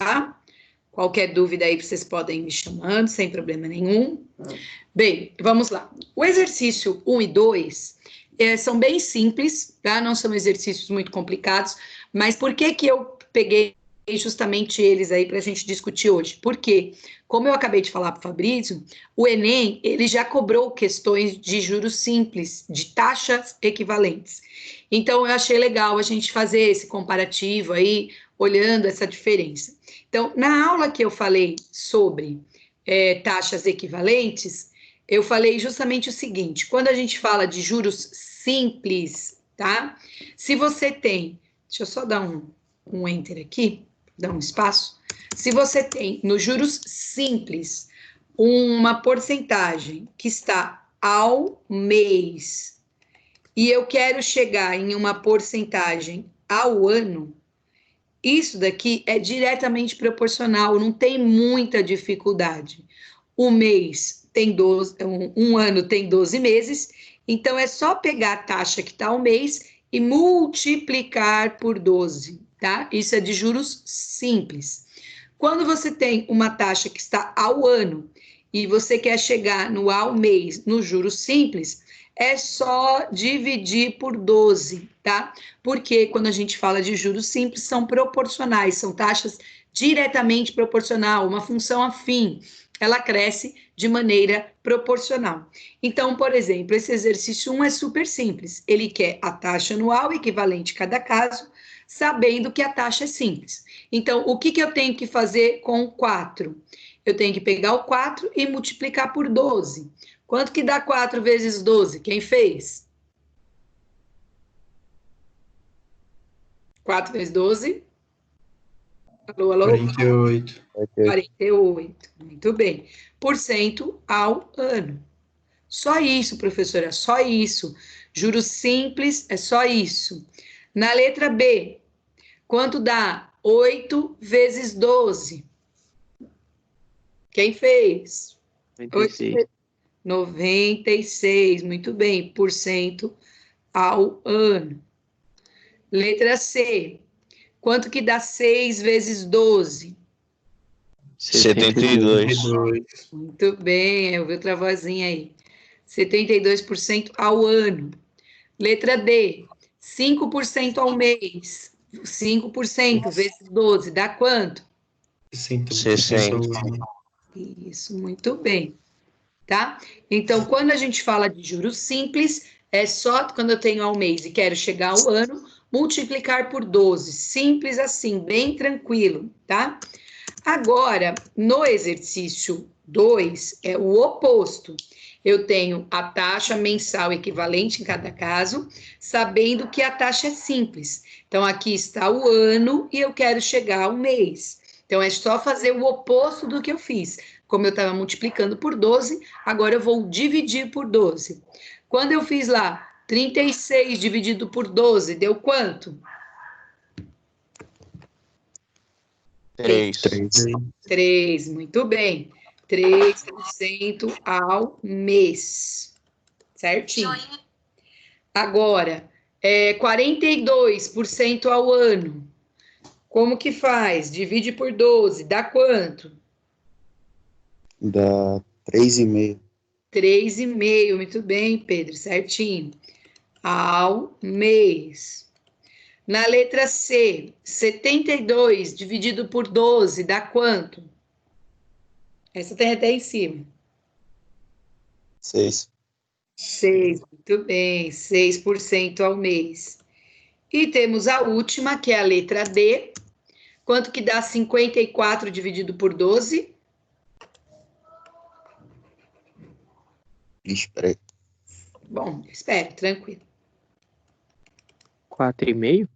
tá? Qualquer dúvida aí, vocês podem me chamando, sem problema nenhum. Bem, vamos lá. O exercício 1 e 2 são bem simples, tá? Não são exercícios muito complicados, mas por que que eu peguei justamente eles aí para a gente discutir hoje? Porque, como eu acabei de falar para o Fabrício, o Enem, ele já cobrou questões de juros simples, de taxas equivalentes. Então, eu achei legal a gente fazer esse comparativo aí, olhando essa diferença. Então, na aula que eu falei sobre taxas equivalentes, eu falei justamente o seguinte: quando a gente fala de juros simples, tá? Se você tem, deixa eu só dar um enter aqui, dar um espaço. Se você tem nos juros simples uma porcentagem que está ao mês e eu quero chegar em uma porcentagem ao ano, isso daqui é diretamente proporcional, não tem muita dificuldade. O mês tem 12, um ano tem 12 meses, então é só pegar a taxa que está ao mês e multiplicar por 12, tá? Isso é de juros simples. Quando você tem uma taxa que está ao ano e você quer chegar no ao mês, no juros simples, é só dividir por 12, tá? Porque quando a gente fala de juros simples, são proporcionais, são taxas diretamente proporcional, uma função afim, ela cresce de maneira proporcional. Então, por exemplo, esse exercício 1 é super simples, ele quer a taxa anual equivalente a cada caso, sabendo que a taxa é simples. Então, o que eu tenho que fazer com o 4? Eu tenho que pegar o 4 e multiplicar por 12. Quanto que dá 4 vezes 12? Quem fez? 4 vezes 12? Alô, alô? 48. 48. Muito bem. Por cento ao ano. Só isso, professora, só isso. Juros simples é só isso. Na letra B, quanto dá 8 vezes 12? Quem fez? 96. 96, muito bem, por cento ao ano. Letra C, quanto que dá 6 vezes 12? 72. 72. Muito bem, eu vi outra vozinha aí. 72% ao ano. Letra D, 5% ao mês. 5% vezes 12 dá quanto? 60%. Isso, muito bem. Tá? Então, quando a gente fala de juros simples, é só quando eu tenho ao mês e quero chegar ao ano, multiplicar por 12. Simples assim, bem tranquilo, tá? Agora, no exercício 2, é o oposto. Eu tenho a taxa mensal equivalente em cada caso, sabendo que a taxa é simples. Então, aqui está o ano e eu quero chegar ao mês. Então, é só fazer o oposto do que eu fiz. Como eu estava multiplicando por 12, agora eu vou dividir por 12. Quando eu fiz lá 36 dividido por 12, deu quanto? 3. 3, muito bem. 3% ao mês. Certinho. Agora, 42% ao ano. Como que faz? Divide por 12, dá quanto? Dá 3,5. 3,5, muito bem, Pedro, certinho. Ao mês. Na letra C, 72 dividido por 12 dá quanto? Essa tem até em cima. 6. 6, muito bem, 6% ao mês. E temos a última, que é a letra D. Quanto que dá 54 dividido por 12? Espera aí. Bom, espere, tranquilo. 4,5?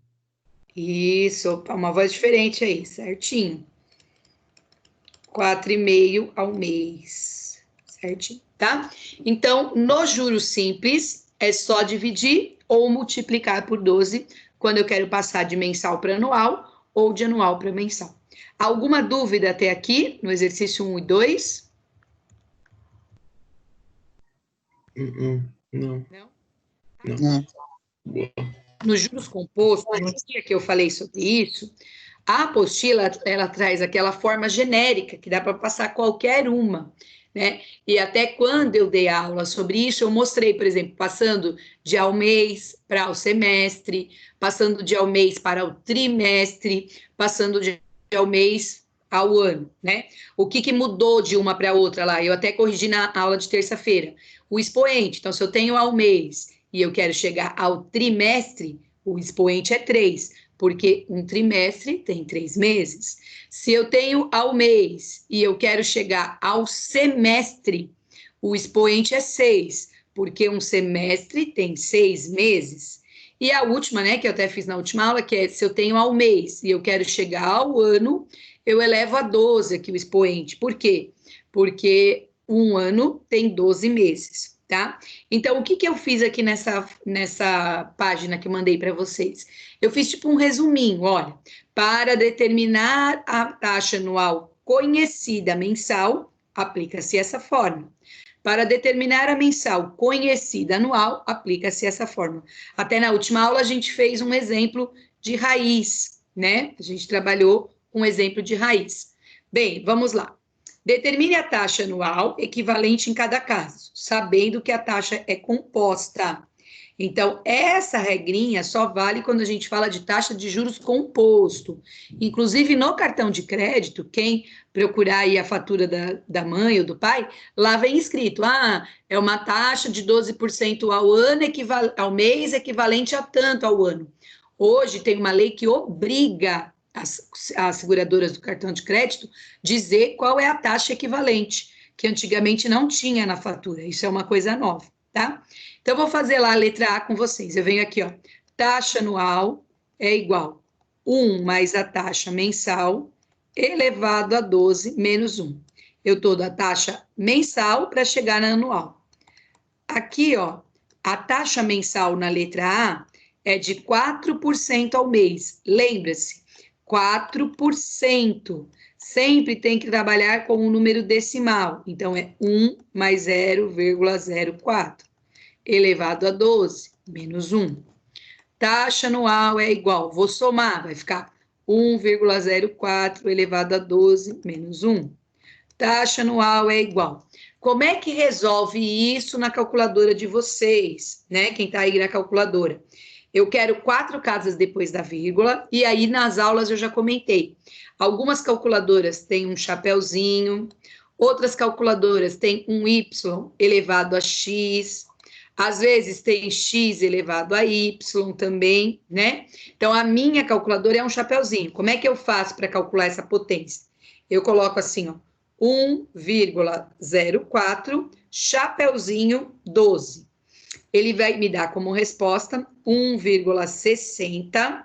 Isso, opa, uma voz diferente aí, certinho. 4,5 ao mês, certinho, tá? Então, no juros simples, é só dividir ou multiplicar por 12 quando eu quero passar de mensal para anual ou de anual para mensal. Alguma dúvida até aqui no exercício 1 e 2? Não. Não? Não. Nos juros compostos, no dia que eu falei sobre isso, A apostila, ela traz aquela forma genérica, que dá para passar qualquer uma, né? E até quando eu dei aula sobre isso, eu mostrei, por exemplo, passando de ao mês para o semestre, passando de ao mês para o trimestre, passando de ao mês ao ano, né? O que mudou de uma para outra lá? Eu até corrigi na aula de terça-feira. O expoente, então, se eu tenho ao mês e eu quero chegar ao trimestre, o expoente é 3, porque um trimestre tem 3 meses. Se eu tenho ao mês e eu quero chegar ao semestre, o expoente é 6, porque um semestre tem 6 meses. E a última, né, que eu até fiz na última aula, que é se eu tenho ao mês e eu quero chegar ao ano, eu elevo a 12 aqui o expoente. Por quê? Porque um ano tem 12 meses, tá? Então, o que eu fiz aqui nessa página que eu mandei para vocês? Eu fiz tipo um resuminho, olha, para determinar a taxa anual conhecida mensal, aplica-se essa forma. Para determinar a mensal conhecida anual, aplica-se essa forma. Até na última aula a gente fez um exemplo de raiz, né? A gente trabalhou um exemplo de raiz. Bem, vamos lá. Determine a taxa anual equivalente em cada caso, sabendo que a taxa é composta. Então, essa regrinha só vale quando a gente fala de taxa de juros composto. Inclusive, no cartão de crédito, quem procurar aí a fatura da mãe ou do pai, lá vem escrito, é uma taxa de 12% ao ano, ao mês, equivalente a tanto ao ano. Hoje tem uma lei que obriga as seguradoras do cartão de crédito dizer qual é a taxa equivalente, que antigamente não tinha na fatura. Isso é uma coisa nova, tá? Então, vou fazer lá a letra A com vocês. Eu venho aqui, ó. Taxa anual é igual 1 mais a taxa mensal elevado a 12 menos 1. Eu dou da taxa mensal para chegar na anual. Aqui, ó, a taxa mensal na letra A é de 4% ao mês. Lembra-se, 4%. Sempre tem que trabalhar com um número decimal. Então, é 1 mais 0,04 elevado a 12 menos 1. Taxa anual é igual, vou somar, vai ficar 1,04 elevado a 12 menos 1. Taxa anual é igual. Como é que resolve isso na calculadora de vocês, né? Quem está aí na calculadora? Eu quero 4 casas depois da vírgula, e aí nas aulas eu já comentei. Algumas calculadoras têm um chapeuzinho, outras calculadoras têm um y elevado a x, às vezes tem x elevado a y também, né? Então, a minha calculadora é um chapeuzinho. Como é que eu faço para calcular essa potência? Eu coloco assim, ó, 1,04, chapeuzinho 12. Ele vai me dar como resposta 1,60,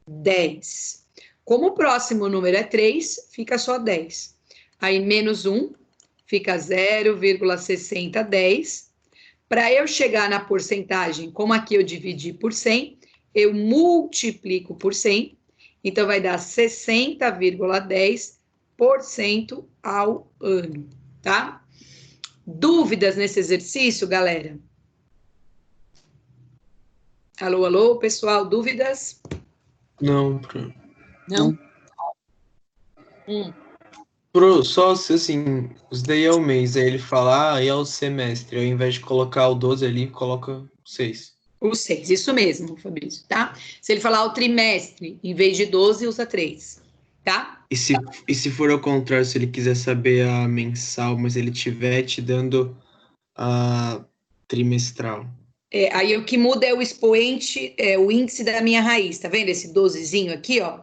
10. Como o próximo número é 3, fica só 10. Aí, menos 1, fica 0,60, 10. Para eu chegar na porcentagem, como aqui eu dividi por 100, eu multiplico por 100, então vai dar 60,10% ao ano, tá? Dúvidas nesse exercício, galera? Alô, alô, pessoal, dúvidas? Não, Pro. Não? Pro, só se assim, os daí é o mês, aí ele fala, aí é o semestre, ao invés de colocar o 12 ali, coloca 6. O 6, isso mesmo, Fabrício, tá? Se ele falar o trimestre, em vez de 12, usa 3, tá? E se for ao contrário, se ele quiser saber a mensal, mas ele estiver te dando a trimestral? Aí o que muda é o expoente, o índice da minha raiz, tá vendo? Esse 12zinho aqui, ó.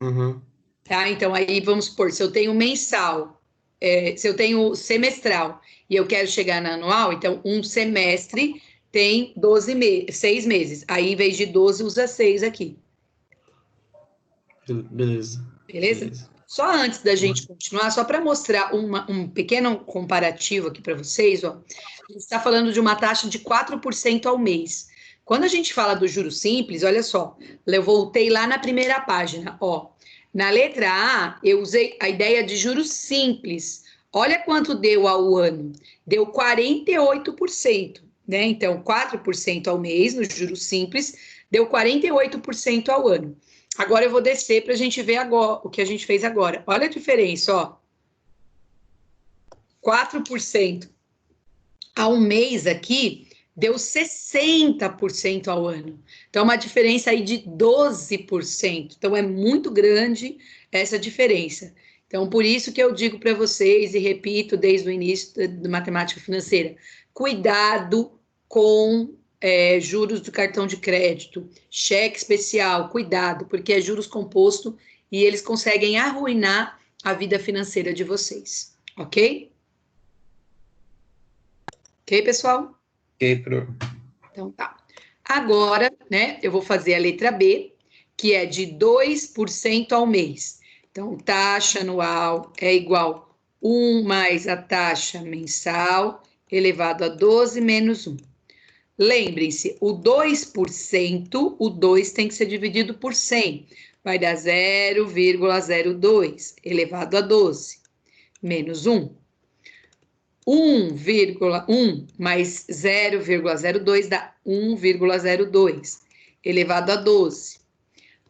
Uhum. Tá? Então, aí vamos supor, se eu tenho mensal, se eu tenho semestral e eu quero chegar na anual, então um semestre tem 6 meses. Aí, em vez de 12, usa 6 aqui. Beleza. Beleza? Só antes da gente continuar, só para mostrar um pequeno comparativo aqui para vocês, ó, a gente está falando de uma taxa de 4% ao mês. Quando a gente fala do juro simples, olha só, eu voltei lá na primeira página, ó. Na letra A, eu usei a ideia de juros simples. Olha quanto deu ao ano. Deu 48%, né? Então, 4% ao mês, no juros simples, deu 48% ao ano. Agora eu vou descer para a gente ver agora o que a gente fez agora. Olha a diferença, ó. 4% ao mês aqui deu 60% ao ano. Então, uma diferença aí de 12%. Então, é muito grande essa diferença. Então, por isso que eu digo para vocês, e repito desde o início da matemática financeira, cuidado com juros do cartão de crédito, cheque especial, cuidado, porque é juros composto e eles conseguem arruinar a vida financeira de vocês, ok? Ok, pessoal? Ok, pro. Então tá. Agora, né, eu vou fazer a letra B, que é de 2% ao mês. Então, taxa anual é igual 1 mais a taxa mensal elevado a 12 menos 1. Lembrem-se, o 2%, o 2 tem que ser dividido por 100. Vai dar 0,02 elevado a 12 menos 1. 1,1 mais 0,02 dá 1,02 elevado a 12.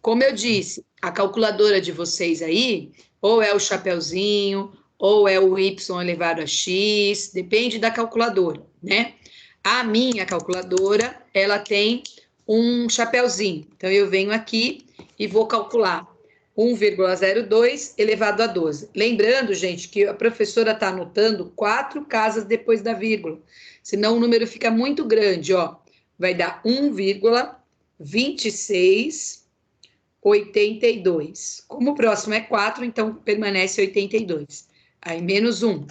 Como eu disse, a calculadora de vocês aí, ou é o chapeuzinho, ou é o y elevado a x, depende da calculadora, né? A minha calculadora, ela tem um chapeuzinho. Então, eu venho aqui e vou calcular 1,02 elevado a 12. Lembrando, gente, que a professora está anotando 4 casas depois da vírgula, senão o número fica muito grande, ó. Vai dar 1,2682. Como o próximo é 4, então permanece 82. Aí, menos 1.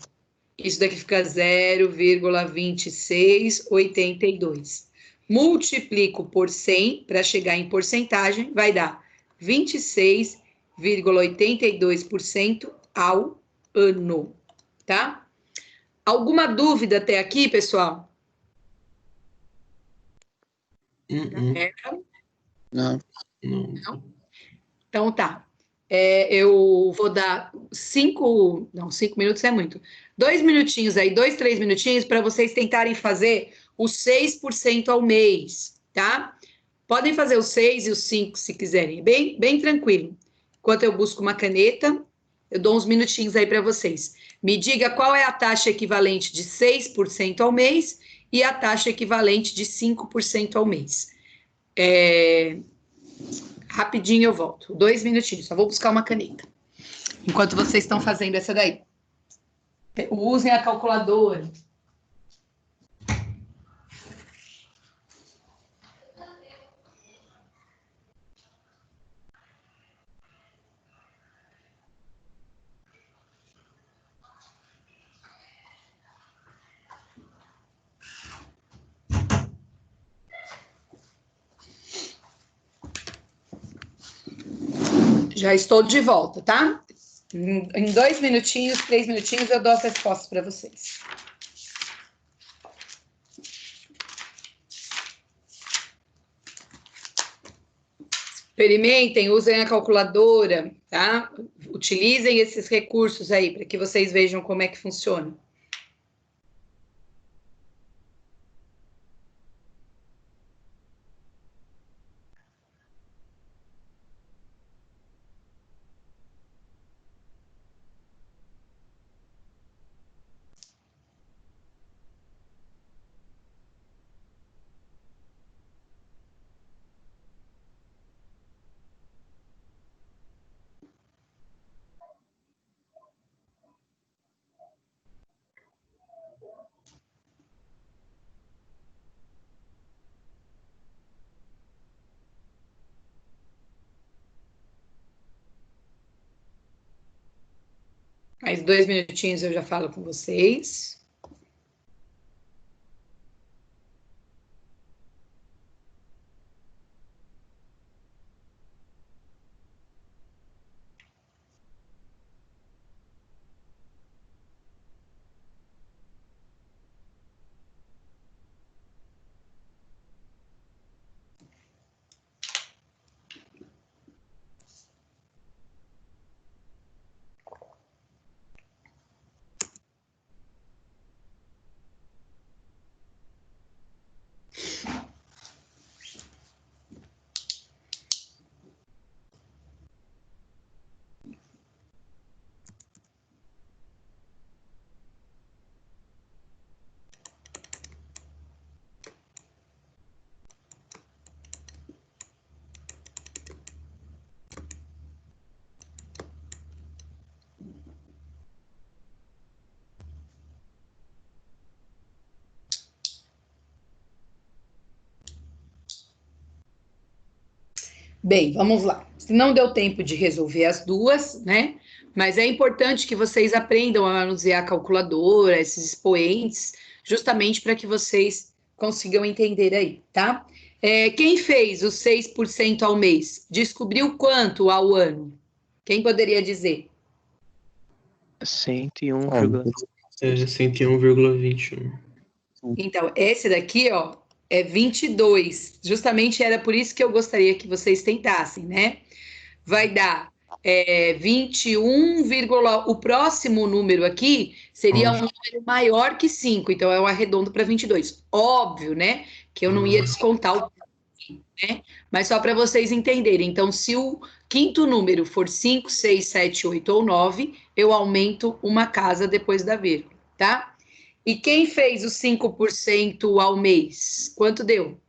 Isso daqui fica 0,2682. Multiplico por 100 para chegar em porcentagem, vai dar 26,82% ao ano, tá? Alguma dúvida até aqui, pessoal? Não. Não? Então tá. Eu vou dar 5 minutos é muito. 2 minutinhos aí, 2, 3 minutinhos para vocês tentarem fazer os 6% ao mês, tá? Podem fazer os 6 e os 5 se quiserem, bem tranquilo. Enquanto eu busco uma caneta, eu dou uns minutinhos aí para vocês. Me diga qual é a taxa equivalente de 6% ao mês e a taxa equivalente de 5% ao mês. Rapidinho eu volto. 2 minutinhos, só vou buscar uma caneta. Enquanto vocês estão fazendo essa daí. Usem a calculadora. Já estou de volta, tá? Em 2 minutinhos, 3 minutinhos, eu dou as respostas para vocês. Experimentem, usem a calculadora, tá? Utilizem esses recursos aí para que vocês vejam como é que funciona. Mais 2 minutinhos eu já falo com vocês. Bem, vamos lá. Não deu tempo de resolver as duas, né? Mas é importante que vocês aprendam a manusear a calculadora, esses expoentes, justamente para que vocês consigam entender aí, tá? Quem fez os 6% ao mês, descobriu quanto ao ano? Quem poderia dizer? 101,1. É 101,21. Então, esse daqui, ó, é 22. Justamente era por isso que eu gostaria que vocês tentassem, né? Vai dar 21, o próximo número aqui seria um número maior que 5, então eu arredondo para 22. Óbvio, né, que eu não ia descontar o né? Mas só para vocês entenderem. Então, se o quinto número for 5, 6, 7, 8 ou 9, eu aumento uma casa depois da vírgula, tá? E quem fez os 5% ao mês? Quanto deu?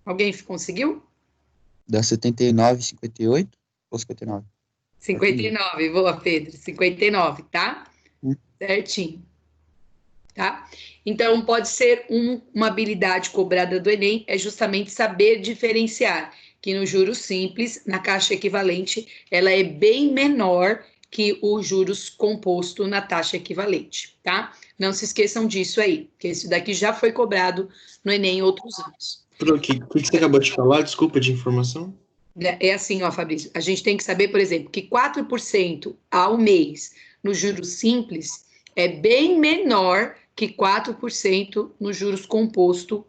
Alguém conseguiu? Dá 79,58 ou 59? 59, boa, Pedro. 59, tá? Certinho. Tá? Então, pode ser uma habilidade cobrada do Enem, é justamente saber diferenciar que no juros simples, na taxa equivalente, ela é bem menor que o juros composto na taxa equivalente, tá? Não se esqueçam disso aí, que esse daqui já foi cobrado no Enem em outros anos. O que você acabou de falar? Desculpa de informação. É assim, ó, Fabrício, a gente tem que saber, por exemplo, que 4% ao mês no juros simples é bem menor que 4% no juros composto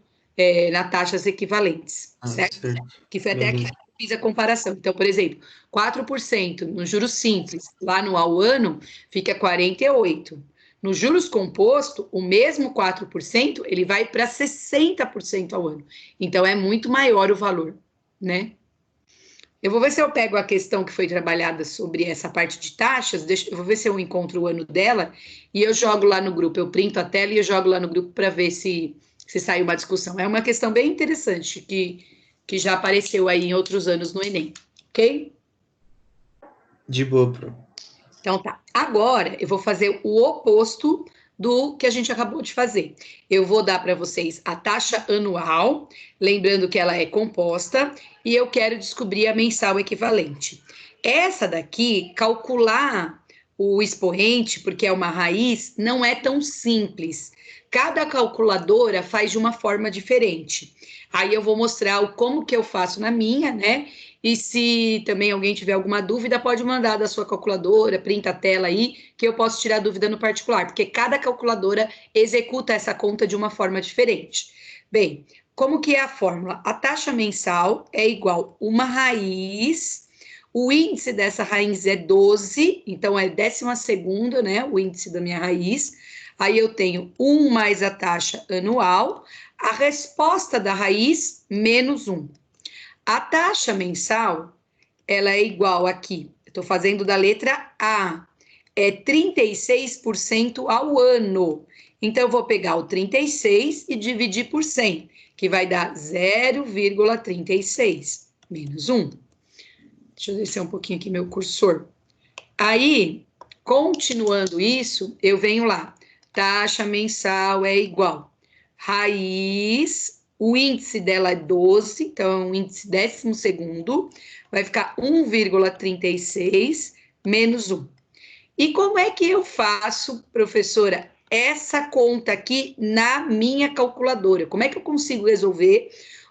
na taxas equivalentes, certo? Que foi até aqui que eu fiz a comparação. Então, por exemplo, 4% no juros simples, lá no ao ano, fica 48. No juros composto, o mesmo 4%, ele vai para 60% ao ano. Então, é muito maior o valor, né? Eu vou ver se eu pego a questão que foi trabalhada sobre essa parte de taxas, eu vou ver se eu encontro o ano dela e eu jogo lá no grupo, eu printo a tela e eu jogo lá no grupo para ver se sai uma discussão. É uma questão bem interessante que já apareceu aí em outros anos no Enem, ok? De boa, Pro. Então tá, agora eu vou fazer o oposto do que a gente acabou de fazer. Eu vou dar para vocês a taxa anual, lembrando que ela é composta, e eu quero descobrir a mensal equivalente. Essa daqui, calcular o expoente, porque é uma raiz, não é tão simples. Cada calculadora faz de uma forma diferente. Aí eu vou mostrar como que eu faço na minha, né? E se também alguém tiver alguma dúvida, pode mandar da sua calculadora, printa a tela aí, que eu posso tirar dúvida no particular, porque cada calculadora executa essa conta de uma forma diferente. Bem, como que é a fórmula? A taxa mensal é igual uma raiz, o índice dessa raiz é 12, então é 12ª, né, o índice da minha raiz. Aí eu tenho 1 mais a taxa anual, a resposta da raiz, menos 1. A taxa mensal, ela é igual aqui, estou fazendo da letra A, é 36% ao ano. Então, eu vou pegar o 36 e dividir por 100, que vai dar 0,36, menos 1. Deixa eu descer um pouquinho aqui meu cursor. Aí, continuando isso, eu venho lá. Taxa mensal é igual raiz, o índice dela é 12, então é um índice 12º, vai ficar 1,36 menos 1. E como é que eu faço, professora, essa conta aqui na minha calculadora? Como é que eu consigo resolver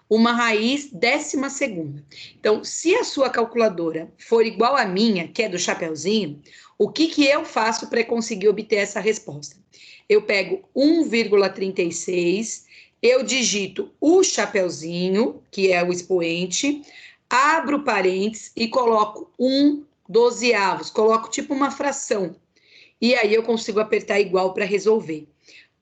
uma raiz 12ª? Então, se a sua calculadora for igual à minha, que é do chapeuzinho, o que eu faço para conseguir obter essa resposta? Eu pego 1,36, eu digito o chapeuzinho, que é o expoente, abro parênteses e coloco 1/12, coloco tipo uma fração. E aí eu consigo apertar igual para resolver.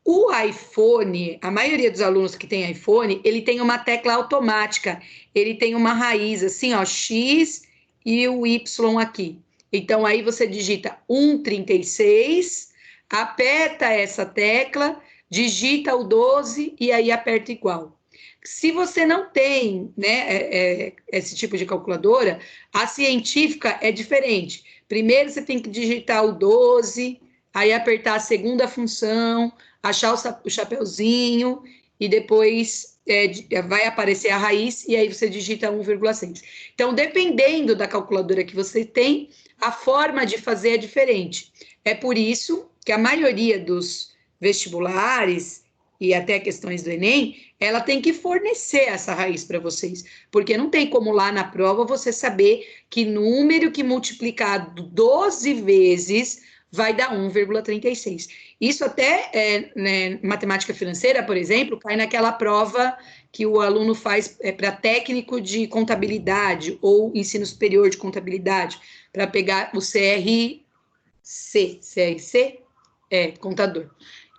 O iPhone, a maioria dos alunos que tem iPhone, ele tem uma tecla automática, ele tem uma raiz assim, ó, X e o Y aqui. Então, aí você digita 1,36, aperta essa tecla, digita o 12 e aí aperta igual. Se você não tem, né, esse tipo de calculadora, a científica é diferente. Primeiro você tem que digitar o 12, aí apertar a segunda função, achar o chapeuzinho e depois vai aparecer a raiz e aí você digita 1,6. Então, dependendo da calculadora que você tem, a forma de fazer é diferente. É por isso que a maioria dos vestibulares e até questões do Enem, ela tem que fornecer essa raiz para vocês, porque não tem como lá na prova você saber que número que multiplicado 12 vezes vai dar 1,36. Isso até, né, matemática financeira, por exemplo, cai naquela prova que o aluno faz para técnico de contabilidade ou ensino superior de contabilidade, para pegar o CRC, contador.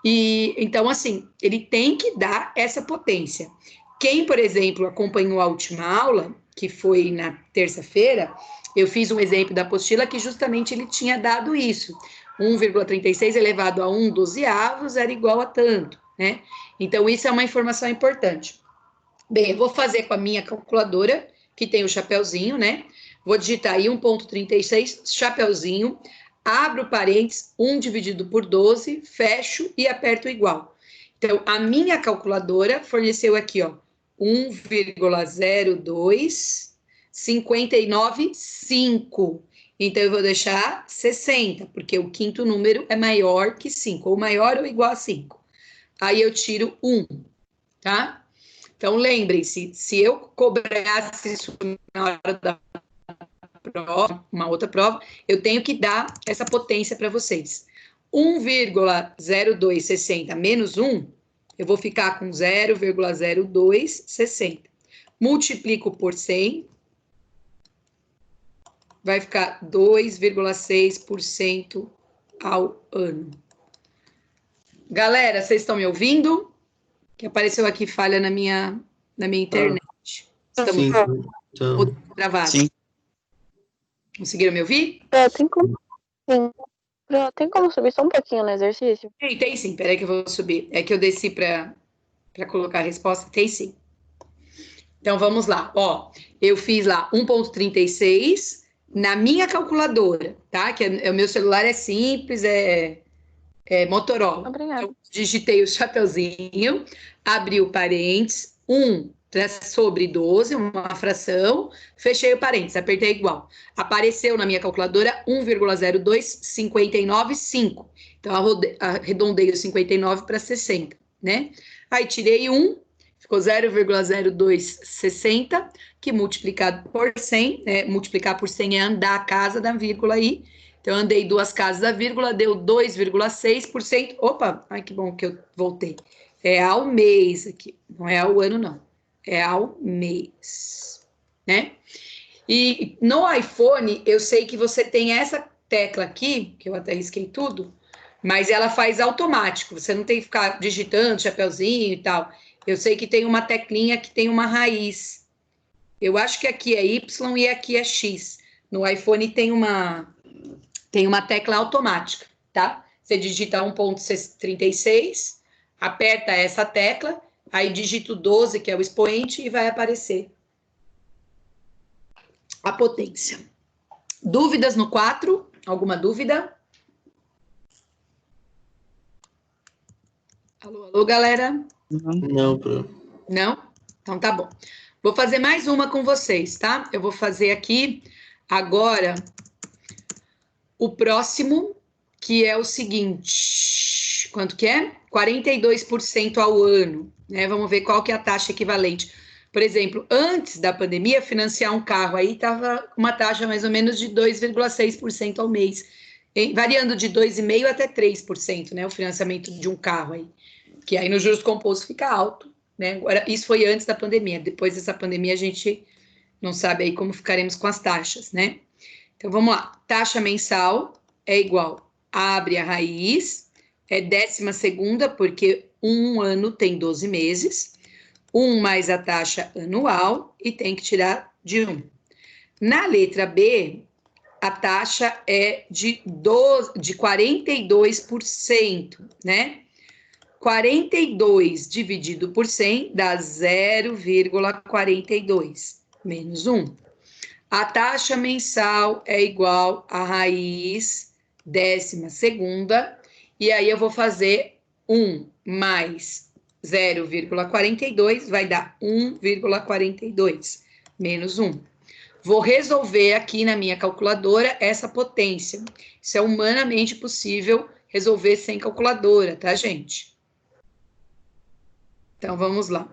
E então, assim, ele tem que dar essa potência. Quem, por exemplo, acompanhou a última aula, que foi na terça-feira, eu fiz um exemplo da apostila que justamente ele tinha dado isso. 1,36 elevado a 1/12 era igual a tanto, né? Então, isso é uma informação importante. Bem, eu vou fazer com a minha calculadora, que tem o chapeuzinho, né? Vou digitar aí 1,36, chapeuzinho, abro parênteses, 1 dividido por 12, fecho e aperto igual. Então, a minha calculadora forneceu aqui, ó, 1,02, 59,5. Então, eu vou deixar 60, porque o quinto número é maior que 5, ou maior ou igual a 5. Aí eu tiro 1, tá? Então, lembrem-se, se eu cobrasse isso na hora da prova, uma outra prova, eu tenho que dar essa potência para vocês. 1,0260 menos 1, eu vou ficar com 0,0260. Multiplico por 100, vai ficar 2,6% ao ano. Galera, vocês estão me ouvindo? Que apareceu aqui falha na minha internet. Estamos Sim, então, gravados. Sim. Conseguiram me ouvir? Tem como, sim. Tem como subir só um pouquinho no exercício? Tem sim, peraí que eu vou subir. É que eu desci para colocar a resposta, tem sim. Então, vamos lá. Ó, eu fiz lá 1,36 na minha calculadora, tá? Que o meu celular é simples, é Motorola. Obrigada. Então, digitei o chapeuzinho, abri o parênteses, 1 sobre 12, uma fração, fechei o parênteses, apertei igual. Apareceu na minha calculadora 1,0259,5. Então, arredondei o 59 para 60, né? Aí, tirei 1, ficou 0,0260, que multiplicado por 100, né? Multiplicar por 100 é andar a casa da vírgula aí. Então, eu andei 2 casas da vírgula, deu 2,6%. Opa, ai que bom que eu voltei. É ao mês aqui, não é ao ano, não. É ao mês, né? E no iPhone, eu sei que você tem essa tecla aqui, que eu até risquei tudo, mas ela faz automático. Você não tem que ficar digitando, chapeuzinho e tal. Eu sei que tem uma teclinha que tem uma raiz. Eu acho que aqui é Y e aqui é X. No iPhone tem uma tecla automática, tá? Você digita 1,36, aperta essa tecla, aí digita o 12, que é o expoente, e vai aparecer a potência. Dúvidas no 4? Alguma dúvida? Alô, alô, galera? não, Bruno. Não? Então tá bom. Vou fazer mais uma com vocês, tá? Eu vou fazer aqui agora o próximo, que é o seguinte. Quanto que é? 42% ao ano, né? Vamos ver qual que é a taxa equivalente. Por exemplo, antes da pandemia, financiar um carro aí estava uma taxa mais ou menos de 2,6% ao mês, variando de 2,5% até 3%, né? O financiamento de um carro aí, que aí no juros compostos fica alto, né? Agora, isso foi antes da pandemia. Depois dessa pandemia, a gente não sabe aí como ficaremos com as taxas, né? Então, vamos lá. Taxa mensal é igual, abre a raiz, é 12ª, porque um ano tem 12 meses, 1 mais a taxa anual, e tem que tirar de 1. Na letra B, a taxa é de 42%, né? 42 dividido por 100 dá 0,42, menos 1. A taxa mensal é igual a raiz 12ª, e aí eu vou fazer 1 mais 0,42 vai dar 1,42 menos 1. Vou resolver aqui na minha calculadora essa potência. Isso é humanamente possível resolver sem calculadora, tá, gente? Então, vamos lá.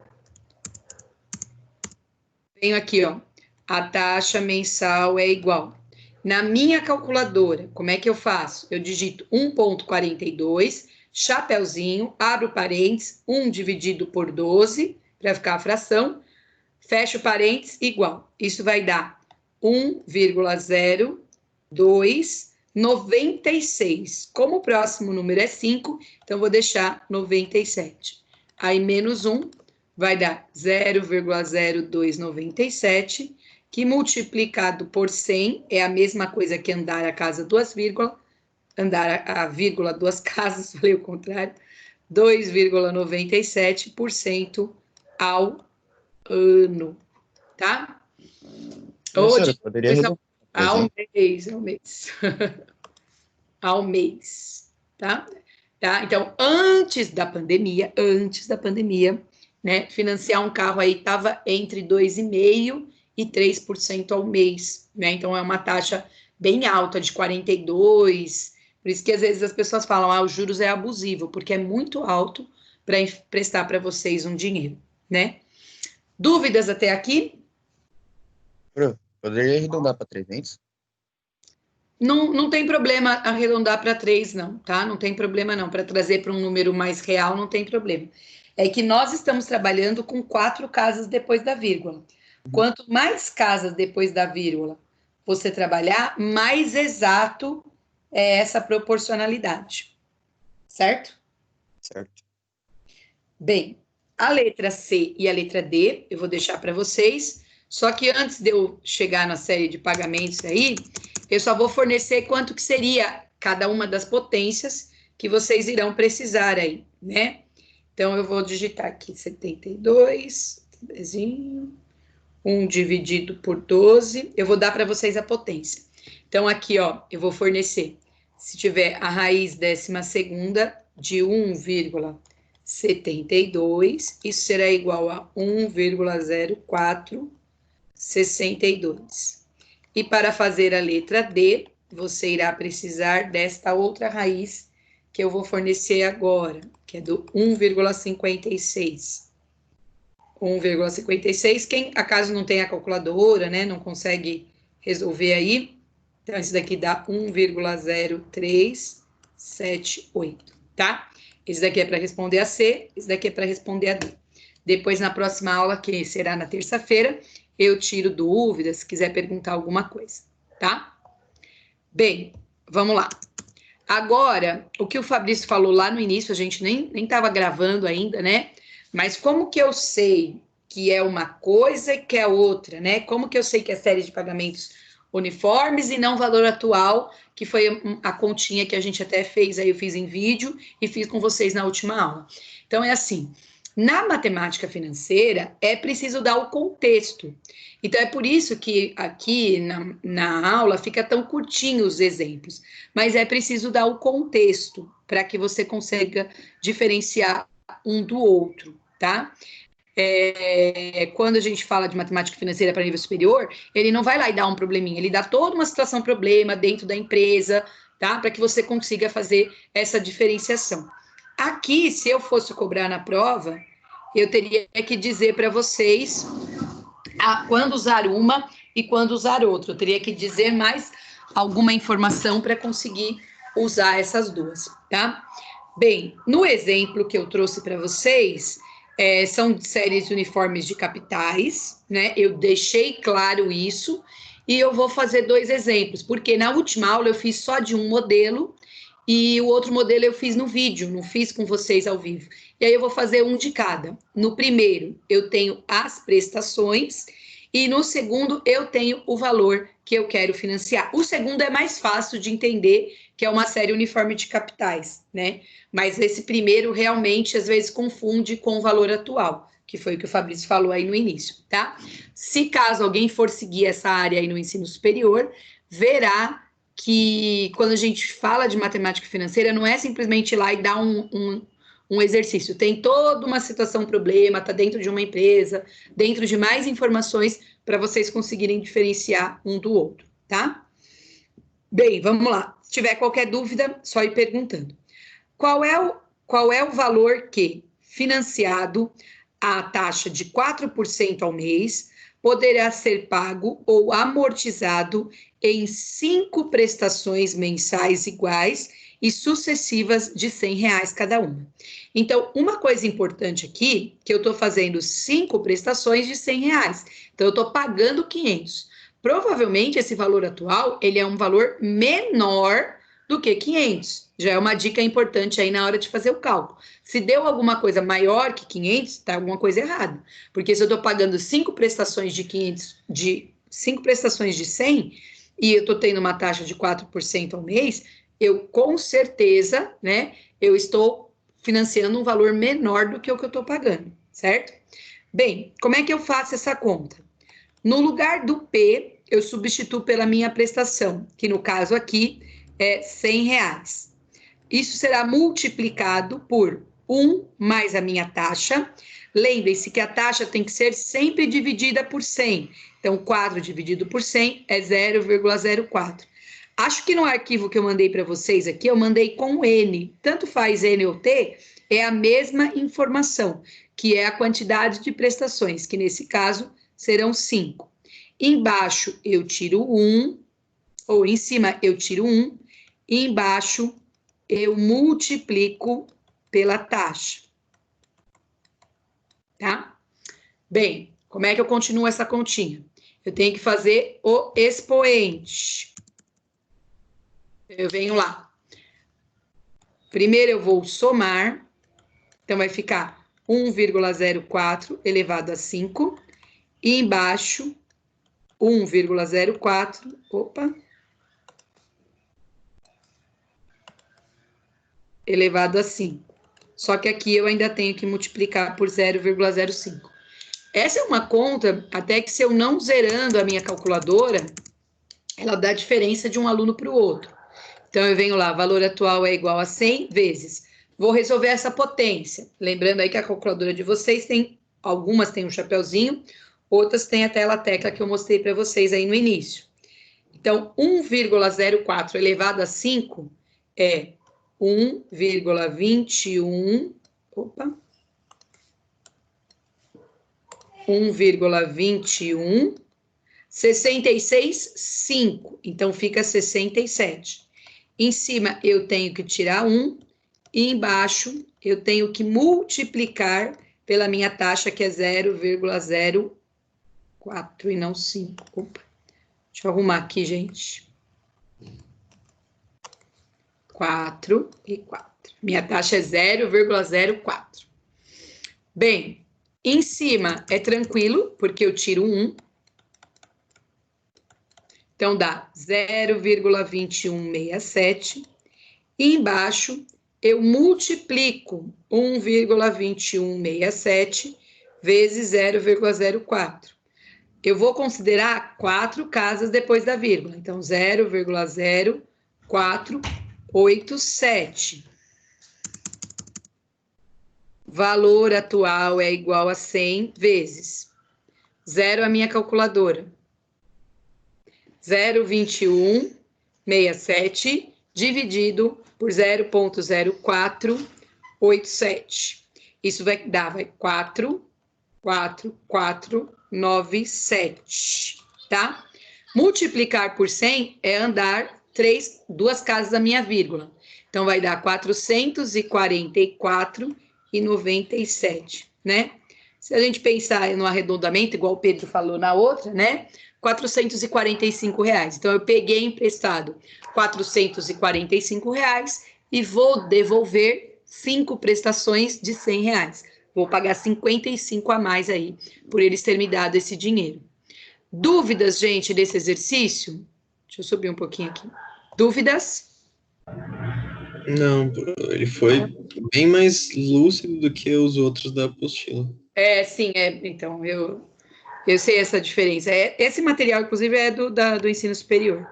Venho aqui, ó. A taxa mensal é igual. Na minha calculadora, como é que eu faço? Eu digito 1,42, chapeuzinho, abro parênteses, 1 dividido por 12, para ficar a fração, fecho parênteses, igual. Isso vai dar 1,0296. Como o próximo número é 5, então vou deixar 97. Aí, menos 1 vai dar 0,0297, que multiplicado por 100 é a mesma coisa que andar a casa duas vírgulas, andar a vírgula duas casas, falei o contrário, 2,97% ao ano, tá? Professora, poderia arredondar, ao mês, ao mês, tá? Então, antes da pandemia, né, financiar um carro aí estava entre 2,5% e 3% ao mês, né? Então, é uma taxa bem alta, de 42%. Por isso que, às vezes, as pessoas falam, os juros é abusivo, porque é muito alto para emprestar para vocês um dinheiro, né? Dúvidas até aqui? Poderia arredondar para 300? Não tem problema arredondar para 3, não, tá? Não tem problema, não. Para trazer para um número mais real, não tem problema. É que nós estamos trabalhando com 4 casas depois da vírgula. Quanto mais casas depois da vírgula você trabalhar, mais exato é essa proporcionalidade. Certo? Certo. Bem, a letra C e a letra D, eu vou deixar para vocês. Só que antes de eu chegar na série de pagamentos aí, eu só vou fornecer quanto que seria cada uma das potências que vocês irão precisar aí, né? Então, eu vou digitar aqui 72, 1 dividido por 12, eu vou dar para vocês a potência. Então, aqui, ó, eu vou fornecer, se tiver a raiz 12ª de 1,72, isso será igual a 1,0462. E para fazer a letra D, você irá precisar desta outra raiz que eu vou fornecer agora, que é do 1,56. 1,56, quem acaso não tem a calculadora, né, não consegue resolver aí, então isso daqui dá 1,0378, tá? Esse daqui é para responder a C, esse daqui é para responder a D. Depois, na próxima aula, que será na terça-feira, eu tiro dúvidas, se quiser perguntar alguma coisa, tá? Bem, vamos lá. Agora, o que o Fabrício falou lá no início, a gente nem estava gravando ainda, né? Mas como que eu sei que é uma coisa e que é outra, né? Como que eu sei que é série de pagamentos uniformes e não valor atual, que foi a continha que a gente até fez, aí eu fiz em vídeo e fiz com vocês na última aula. Então, é assim, na matemática financeira, é preciso dar o contexto. Então, é por isso que aqui na aula fica tão curtinho os exemplos, mas é preciso dar o contexto para que você consiga diferenciar um do outro, tá? Quando a gente fala de matemática financeira para nível superior, ele não vai lá e dar um probleminha, ele dá toda uma situação problema dentro da empresa, tá? Para que você consiga fazer essa diferenciação. Aqui, se eu fosse cobrar na prova, eu teria que dizer para vocês quando usar uma e quando usar outra. Eu teria que dizer mais alguma informação para conseguir usar essas duas, tá? Bem, no exemplo que eu trouxe para vocês, são séries uniformes de capitais, né? Eu deixei claro isso e eu vou fazer 2 exemplos, porque na última aula eu fiz só de um modelo e o outro modelo eu fiz no vídeo, não fiz com vocês ao vivo. E aí eu vou fazer um de cada. No primeiro, eu tenho as prestações e no segundo, eu tenho o valor que eu quero financiar. O segundo é mais fácil de entender, que é uma série uniforme de capitais, né? Mas esse primeiro realmente, às vezes, confunde com o valor atual, que foi o que o Fabrício falou aí no início, tá? Se caso alguém for seguir essa área aí no ensino superior, verá que quando a gente fala de matemática financeira, não é simplesmente ir lá e dar um um exercício tem toda uma situação, problema, está dentro de uma empresa, dentro de mais informações para vocês conseguirem diferenciar um do outro, tá? Bem, vamos lá. Se tiver qualquer dúvida, só ir perguntando. Qual é o valor que, financiado à taxa de 4% ao mês, poderá ser pago ou amortizado em 5 prestações mensais iguais e sucessivas de R$100 cada uma? Então, uma coisa importante aqui, que eu estou fazendo 5 prestações de R$100, então eu estou pagando 500. Provavelmente, esse valor atual, ele é um valor menor do que 500. Já é uma dica importante aí na hora de fazer o cálculo. Se deu alguma coisa maior que 500, tá alguma coisa errada. Porque se eu estou pagando 5 prestações de 500, de 5 prestações de 100, e eu estou tendo uma taxa de 4% ao mês, eu com certeza, né, eu estou financiando um valor menor do que o que eu estou pagando, certo? Bem, como é que eu faço essa conta? No lugar do P, eu substituo pela minha prestação, que no caso aqui é R$100. Isso será multiplicado por 1 mais a minha taxa. Lembrem-se que a taxa tem que ser sempre dividida por 100. Então, 4 dividido por 100 é 0,04. Acho que no arquivo que eu mandei para vocês aqui, eu mandei com N. Tanto faz N ou T, é a mesma informação, que é a quantidade de prestações, que nesse caso serão 5. Embaixo eu tiro 1, ou em cima eu tiro 1, e embaixo eu multiplico pela taxa. Tá? Bem, como é que eu continuo essa continha? Eu tenho que fazer o expoente. Eu venho lá. Primeiro eu vou somar. Então, vai ficar 1,04 elevado a 5. E embaixo, 1,04. Opa. Elevado a 5. Só que aqui eu ainda tenho que multiplicar por 0,05. Essa é uma conta, até que se eu não zerando a minha calculadora, ela dá diferença de um aluno para o outro. Então, eu venho lá, valor atual é igual a 100 vezes. Vou resolver essa potência. Lembrando aí que a calculadora de vocês tem, algumas tem um chapeuzinho, outras tem a tela tecla que eu mostrei para vocês aí no início. Então, 1,04 elevado a 5 é 1,21, opa, 1,21, 66,5, então fica 67. Em cima eu tenho que tirar 1, e embaixo eu tenho que multiplicar pela minha taxa, que é 0,04 e não 5. Opa, deixa eu arrumar aqui, gente. 4 e 4. Minha taxa é 0,04. Bem, em cima é tranquilo, porque eu tiro 1. Então, dá 0,2167. E embaixo, eu multiplico 1,2167 vezes 0,04. Eu vou considerar 4 casas depois da vírgula. Então, 0,0487. Valor atual é igual a 100 vezes 0 a minha calculadora. 0,2167 dividido por 0,0487. Isso vai dar 4,4497, tá? Multiplicar por 100 é andar 2 casas da minha vírgula. Então, vai dar 444,97, né? Se a gente pensar no arredondamento, igual o Pedro falou na outra, né? R$445. Então, eu peguei emprestado R$445 e vou devolver 5 prestações de R$100. Vou pagar 55 a mais aí, por eles terem me dado esse dinheiro. Dúvidas, gente, desse exercício? Deixa eu subir um pouquinho aqui. Dúvidas? Não, ele foi bem mais lúcido do que os outros da apostila. Sim, então, eu sei essa diferença. Esse material, inclusive, é do ensino superior.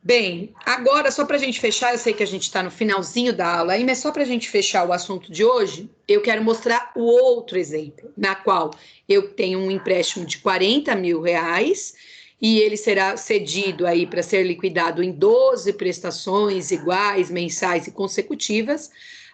Bem, agora, só para a gente fechar, eu sei que a gente está no finalzinho da aula aí, mas só para a gente fechar o assunto de hoje, eu quero mostrar o outro exemplo, na qual eu tenho um empréstimo de 40 mil reais e ele será cedido aí para ser liquidado em 12 prestações iguais, mensais e consecutivas.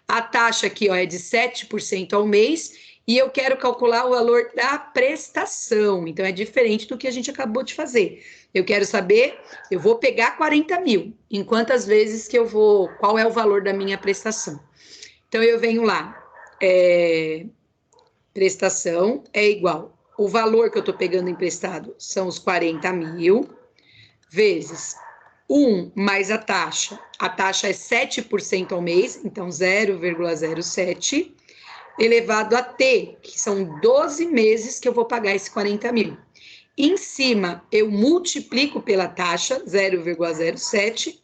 A taxa aqui, ó, é de 7% ao mês e eu quero calcular o valor da prestação. Então, é diferente do que a gente acabou de fazer. Eu quero saber, eu vou pegar 40 mil, em quantas vezes que eu vou, qual é o valor da minha prestação. Então, eu venho lá, prestação é igual, o valor que eu estou pegando emprestado são os 40 mil, vezes 1 mais a taxa é 7% ao mês, então 0,07, elevado a T, que são 12 meses que eu vou pagar esse 40 mil. Em cima, eu multiplico pela taxa, 0,07,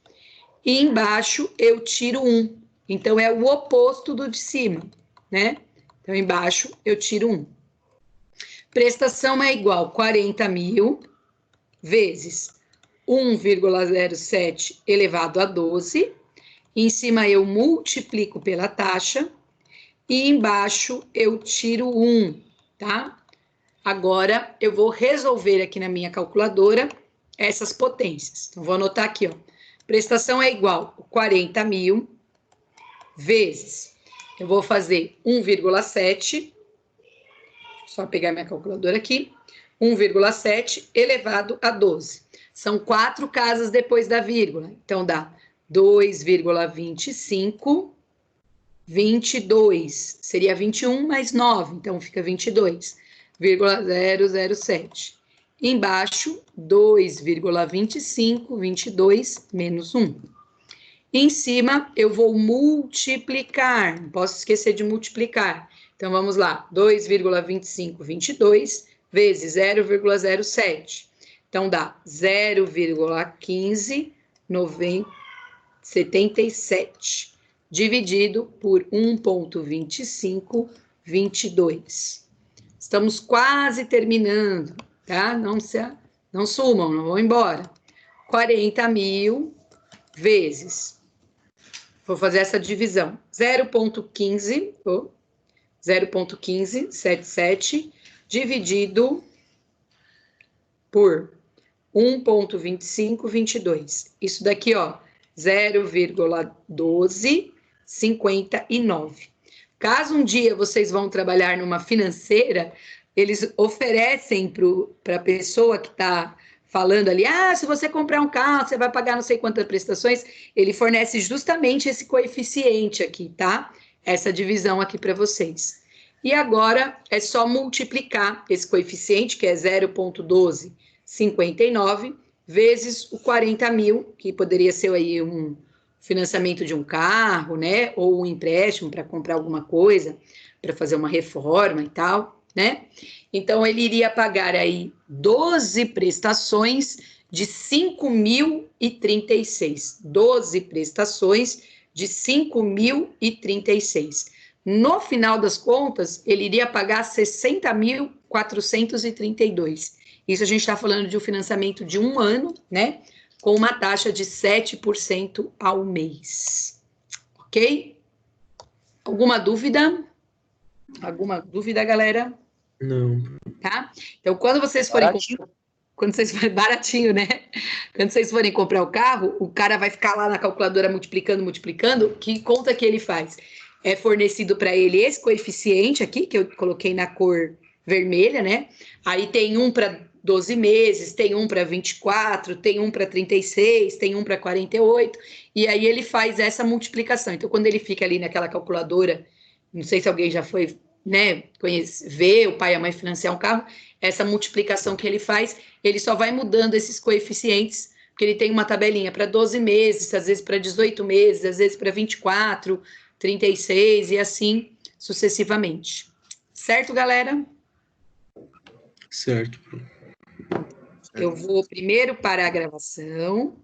e embaixo eu tiro 1. Então, é o oposto do de cima, né? Então, embaixo eu tiro 1. Prestação é igual 40 mil vezes 1,07 elevado a 12. Em cima, eu multiplico pela taxa e embaixo eu tiro 1, tá? Agora, eu vou resolver aqui na minha calculadora essas potências. Então, vou anotar aqui, ó. Prestação é igual a 40 mil vezes, eu vou fazer 1,7, só pegar minha calculadora aqui, 1,7 elevado a 12. São 4 casas depois da vírgula, então dá 2,25, 22, seria 21 mais 9, então fica 22,007. Embaixo, 2,25, 22 menos 1. Em cima, eu vou multiplicar, não posso esquecer de multiplicar. Então, vamos lá, 2,25, 22, vezes 0,07. Então, dá 0,1577, dividido por 1,25, 22. Estamos quase terminando, tá? Não sumam, não vão embora. 40 mil vezes, vou fazer essa divisão, 0,1577 dividido por 1,2522. Isso daqui, ó, 0,1259. Caso um dia vocês vão trabalhar numa financeira, eles oferecem para a pessoa que está falando ali, se você comprar um carro, você vai pagar não sei quantas prestações, ele fornece justamente esse coeficiente aqui, tá? Essa divisão aqui para vocês. E agora é só multiplicar esse coeficiente, que é 0,1259, vezes o 40 mil, que poderia ser aí um financiamento de um carro, né? Ou um empréstimo para comprar alguma coisa, para fazer uma reforma e tal, né? Então, ele iria pagar aí 12 prestações de 5.036. 12 prestações de 5.036. No final das contas, ele iria pagar 60.432. Isso a gente está falando de um financiamento de 1 ano, né? Com uma taxa de 7% ao mês. Ok? Alguma dúvida? Alguma dúvida, galera? Não. Tá? Então, quando vocês forem baratinho, né? Quando vocês forem comprar o carro, o cara vai ficar lá na calculadora multiplicando, que conta que ele faz? É fornecido para ele esse coeficiente aqui, que eu coloquei na cor vermelha, né? Aí tem um para 12 meses, tem um para 24, tem um para 36, tem um para 48, e aí ele faz essa multiplicação. Então, quando ele fica ali naquela calculadora, não sei se alguém já foi, né, ver o pai e a mãe financiar um carro, essa multiplicação que ele faz, ele só vai mudando esses coeficientes, porque ele tem uma tabelinha para 12 meses, às vezes para 18 meses, às vezes para 24, 36 e assim sucessivamente. Certo, galera? Certo. Eu vou primeiro parar a gravação,